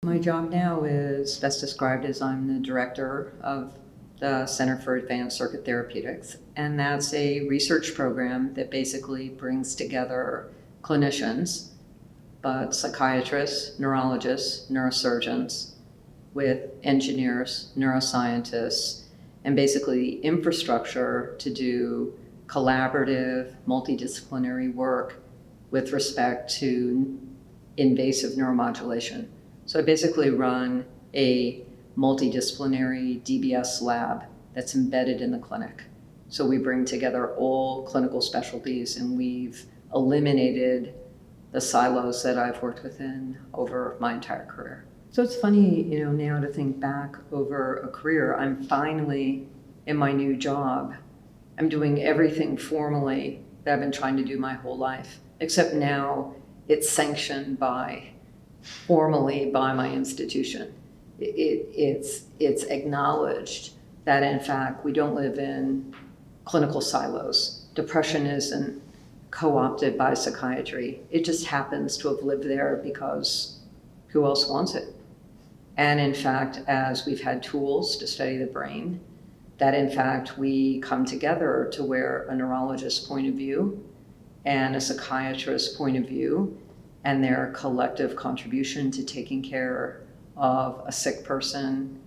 My job now is best described as I'm the director of the Center for Advanced Circuit Therapeutics, and that's a research program that basically brings together clinicians, but psychiatrists, neurologists, neurosurgeons, with engineers, neuroscientists, and basically infrastructure to do collaborative, multidisciplinary work with respect to invasive neuromodulation. So I basically run a multidisciplinary DBS lab that's embedded in the clinic. So we bring together all clinical specialties, and we've eliminated the silos that I've worked within over my entire career. So it's funny, now to think back over a career. I'm finally in my new job. I'm doing everything formally that I've been trying to do my whole life, except now it's sanctioned formally by my institution. It's acknowledged that, in fact, we don't live in clinical silos. Depression isn't co-opted by psychiatry. It just happens to have lived there because who else wants it? And in fact, as we've had tools to study the brain, that in fact we come together to where a neurologist's point of view and a psychiatrist's point of view and their collective contribution to taking care of a sick person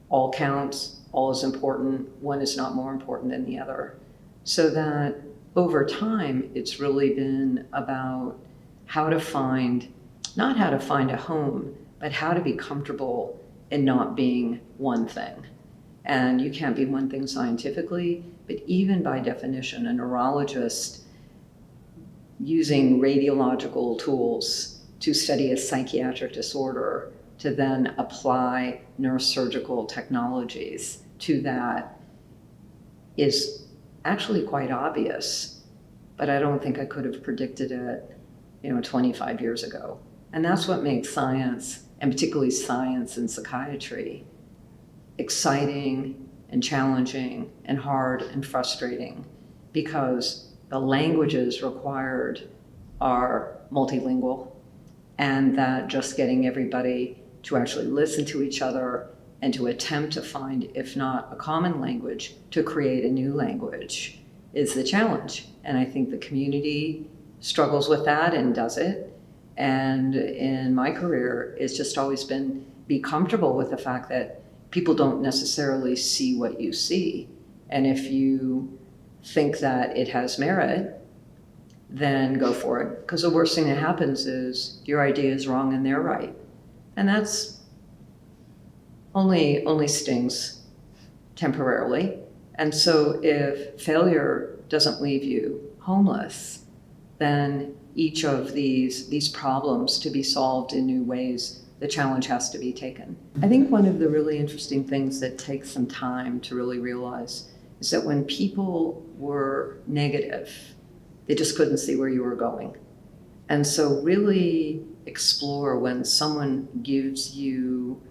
all counts, all is important, one is not more important than the other. So that over time, it's really been about not how to find a home, but how to be comfortable in not being one thing. And you can't be one thing scientifically, but even by definition, a neurologist using radiological tools to study a psychiatric disorder to then apply neurosurgical technologies to that is actually quite obvious, but I don't think I could have predicted it, 25 years ago. And that's what makes science, and particularly science in psychiatry, exciting and challenging and hard and frustrating, because the languages required are multilingual, and that just getting everybody to actually listen to each other and to attempt to find, if not a common language, to create a new language is the challenge. And I think the community struggles with that and does it. And in my career, it's just always been be comfortable with the fact that people don't necessarily see what you see. And if you think that it has merit, then go for it. Because the worst thing that happens is your idea is wrong and they're right. And that's only stings temporarily. And so if failure doesn't leave you homeless, then each of these problems to be solved in new ways, the challenge has to be taken. I think one of the really interesting things that takes some time to really realize is that when people were negative, they just couldn't see where you were going. And so really explore when someone gives you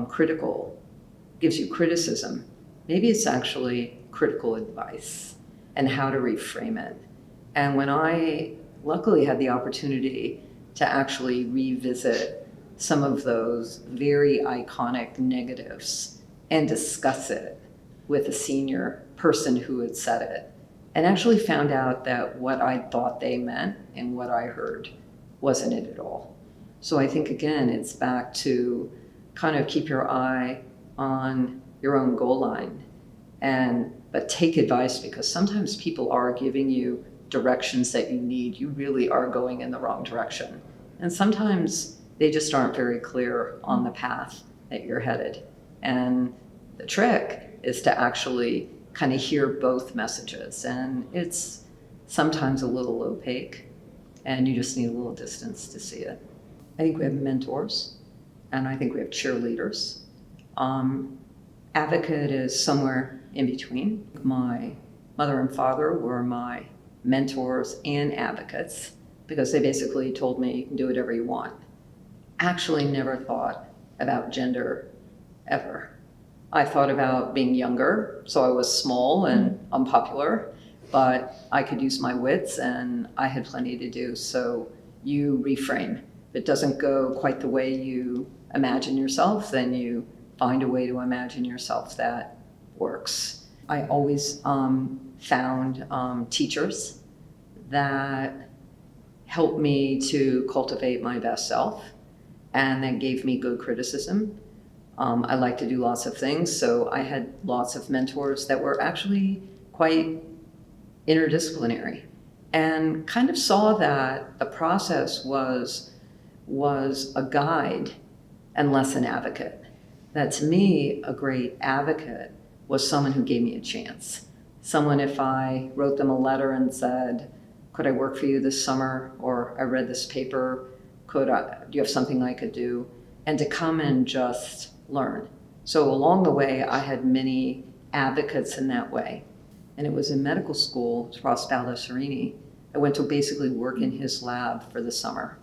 criticism, maybe it's actually critical advice and how to reframe it. And when I luckily had the opportunity to actually revisit some of those very iconic negatives and discuss it with a senior person who had said it, and actually found out that what I thought they meant and what I heard wasn't it at all. So I think, again, it's back to kind of keep your eye on your own goal line, but take advice, because sometimes people are giving you directions that you need. You really are going in the wrong direction. And sometimes they just aren't very clear on the path that you're headed. And the trick is to actually kind of hear both messages. And it's sometimes a little opaque, and you just need a little distance to see it. I think we have mentors, and I think we have cheerleaders. Advocate is somewhere in between. My mother and father were my mentors and advocates, because they basically told me you can do whatever you want. Actually never thought about gender ever. I thought about being younger, so I was small and unpopular, but I could use my wits and I had plenty to do. So you reframe. If it doesn't go quite the way you imagine yourself, then you find a way to imagine yourself that works. I always found teachers that helped me to cultivate my best self and that gave me good criticism. I like to do lots of things, so I had lots of mentors that were actually quite interdisciplinary, and kind of saw that the process was a guide and less an advocate. That to me, a great advocate was someone who gave me a chance. Someone, if I wrote them a letter and said, could I work for you this summer? Or I read this paper, do you have something I could do? And to come and just learn. So along the way, I had many advocates in that way. And it was in medical school, Ross Baldessarini. I went to basically work in his lab for the summer.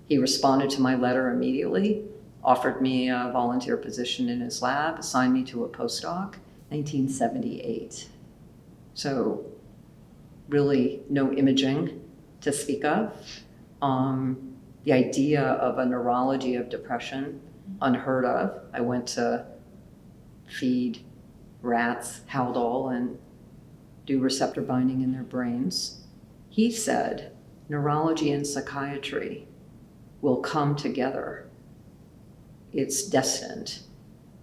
He responded to my letter immediately, offered me a volunteer position in his lab, assigned me to a postdoc, 1978. So really no imaging to speak of. The idea of a neurology of depression, unheard of. I went to feed rats Haldol and do receptor binding in their brains. He said, neurology and psychiatry will come together. It's destined.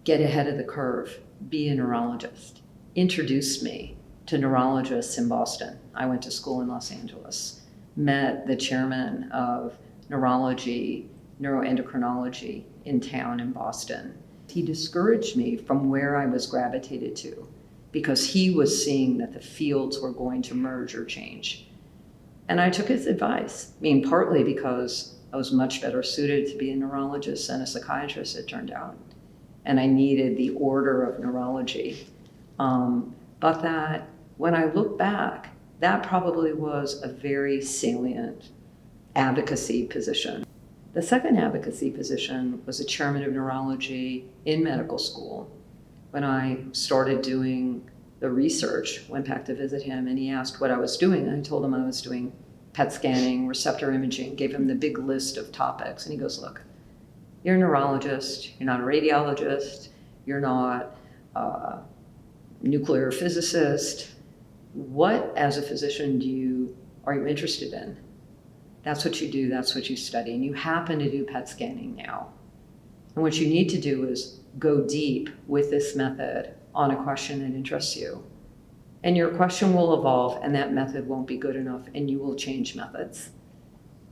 Get ahead of the curve. Be a neurologist. Introduced me to neurologists in Boston. I went to school in Los Angeles. Met the chairman of neurology, neuroendocrinology in town in Boston. He discouraged me from where I was gravitated to because he was seeing that the fields were going to merge or change. And I took his advice, partly because I was much better suited to be a neurologist than a psychiatrist, it turned out. And I needed the order of neurology. But that when I look back, that probably was a very salient advocacy position. The second advocacy position was a chairman of neurology in medical school. When I started doing the research, went back to visit him, and he asked what I was doing. And I told him I was doing PET scanning, receptor imaging, gave him the big list of topics. And he goes, look, you're a neurologist, you're not a radiologist, you're not a nuclear physicist. What, as a physician, are you interested in? That's what you do, that's what you study, and you happen to do PET scanning now. And what you need to do is go deep with this method on a question that interests you. And your question will evolve, and that method won't be good enough, and you will change methods.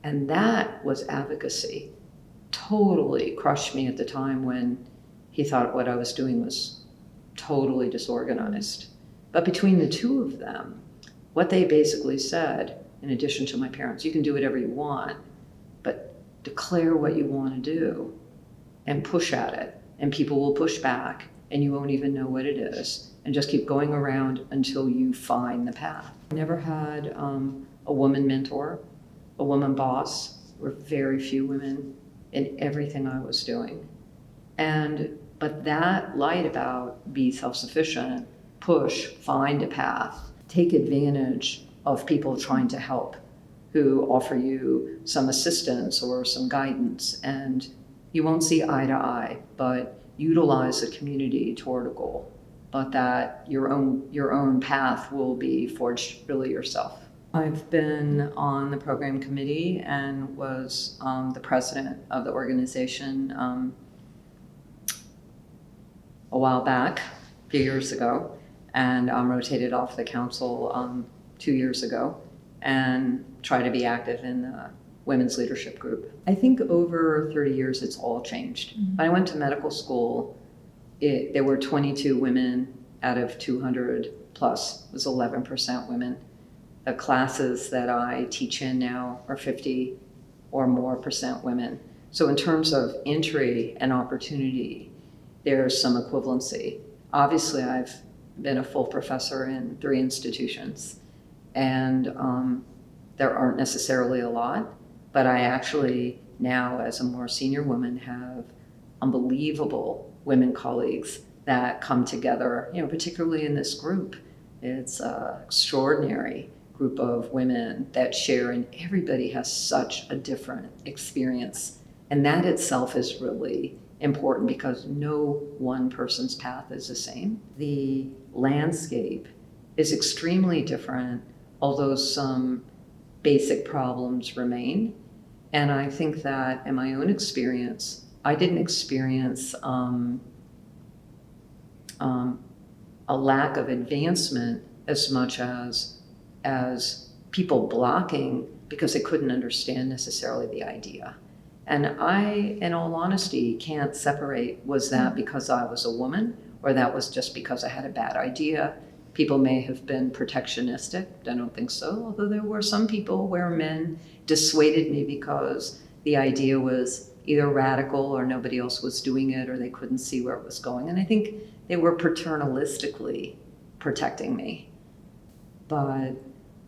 And that was advocacy. Totally crushed me at the time when he thought what I was doing was totally disorganized. But between the two of them, what they basically said, in addition to my parents, you can do whatever you want, but declare what you want to do and push at it. And people will push back and you won't even know what it is. And just keep going around until you find the path. I never had a woman mentor, a woman boss. There were very few women in everything I was doing. But that light about be self-sufficient, push, find a path, take advantage of people trying to help who offer you some assistance or some guidance. And you won't see eye to eye, but utilize the community toward a goal. But that your own path will be forged really yourself. I've been on the program committee and was the president of the organization a while back, a few years ago, and rotated off the council 2 years ago, and try to be active in the women's leadership group. I think over 30 years it's all changed. Mm-hmm. When I went to medical school, there were 22 women out of 200 plus. It was 11% women. The classes that I teach in now are 50 or more percent women. So in terms of entry and opportunity, there's some equivalency. Obviously, I've been a full professor in 3 institutions, and there aren't necessarily a lot, but I actually now, as a more senior woman, have unbelievable women colleagues that come together, particularly in this group. It's an extraordinary group of women that share, and everybody has such a different experience. And that itself is really important because no one person's path is the same. The landscape is extremely different, although some basic problems remain. And I think that in my own experience, I didn't experience a lack of advancement as much as people blocking because they couldn't understand necessarily the idea. And I, in all honesty, can't separate, was that because I was a woman or that was just because I had a bad idea? People may have been protectionistic. I don't think so, although there were some people where men dissuaded me because the idea was either radical or nobody else was doing it or they couldn't see where it was going. And I think they were paternalistically protecting me. But,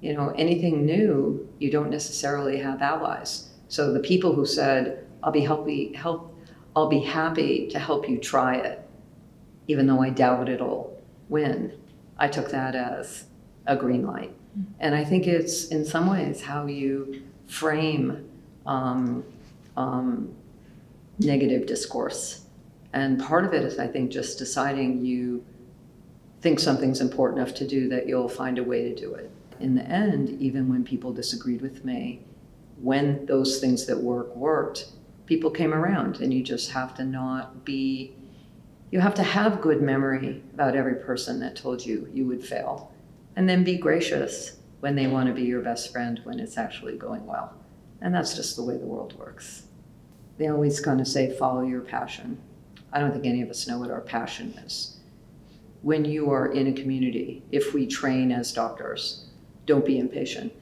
you know, anything new, you don't necessarily have allies. So the people who said, I'll be happy to help you try it, even though I doubt it'll win, I took that as a green light. And I think it's, in some ways, how you frame negative discourse. And part of it is, I think, just deciding you think something's important enough to do that you'll find a way to do it. In the end, even when people disagreed with me, when those things that worked, people came around, and you just have to you have to have good memory about every person that told you you would fail, and then be gracious when they want to be your best friend when it's actually going well. And that's just the way the world works. They always kind of say, follow your passion. I don't think any of us know what our passion is. When you are in a community, if we train as doctors, don't be impatient.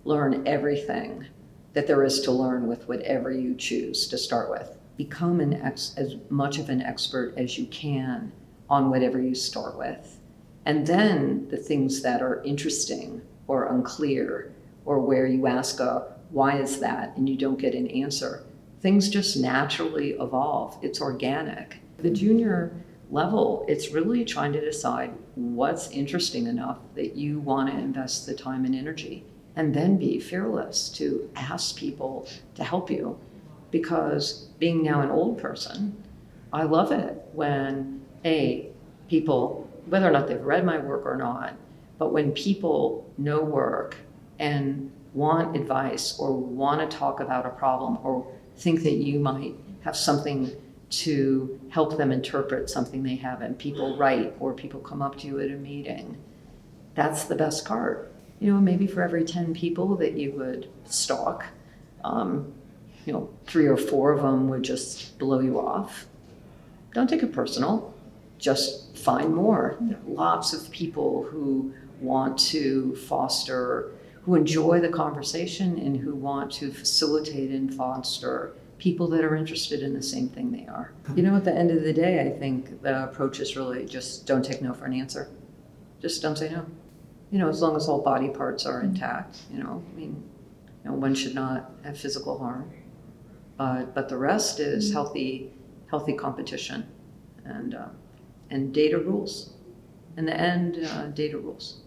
Learn everything that there is to learn with whatever you choose to start with. Become as much of an expert as you can on whatever you start with. And then the things that are interesting or unclear, or where you ask why is that, and you don't get an answer, things just naturally evolve. It's organic. The junior level, it's really trying to decide what's interesting enough that you want to invest the time and energy, and then be fearless to ask people to help you. Because being now an old person, I love it when people, whether or not they've read my work or not, but when people know work and want advice or want to talk about a problem or think that you might have something to help them interpret something they haven't, people write or people come up to you at a meeting. That's the best part. You know, maybe for every 10 people that you would stalk, 3 or 4 of them would just blow you off. Don't take it personal. Just find more. There are lots of people who want to foster, who enjoy the conversation and who want to facilitate and foster people that are interested in the same thing they are. You know, at the end of the day, I think the approach is really just don't take no for an answer. Just don't say no. You know, as long as all body parts are intact, one should not have physical harm. But the rest is healthy competition, and data rules. In the end, data rules.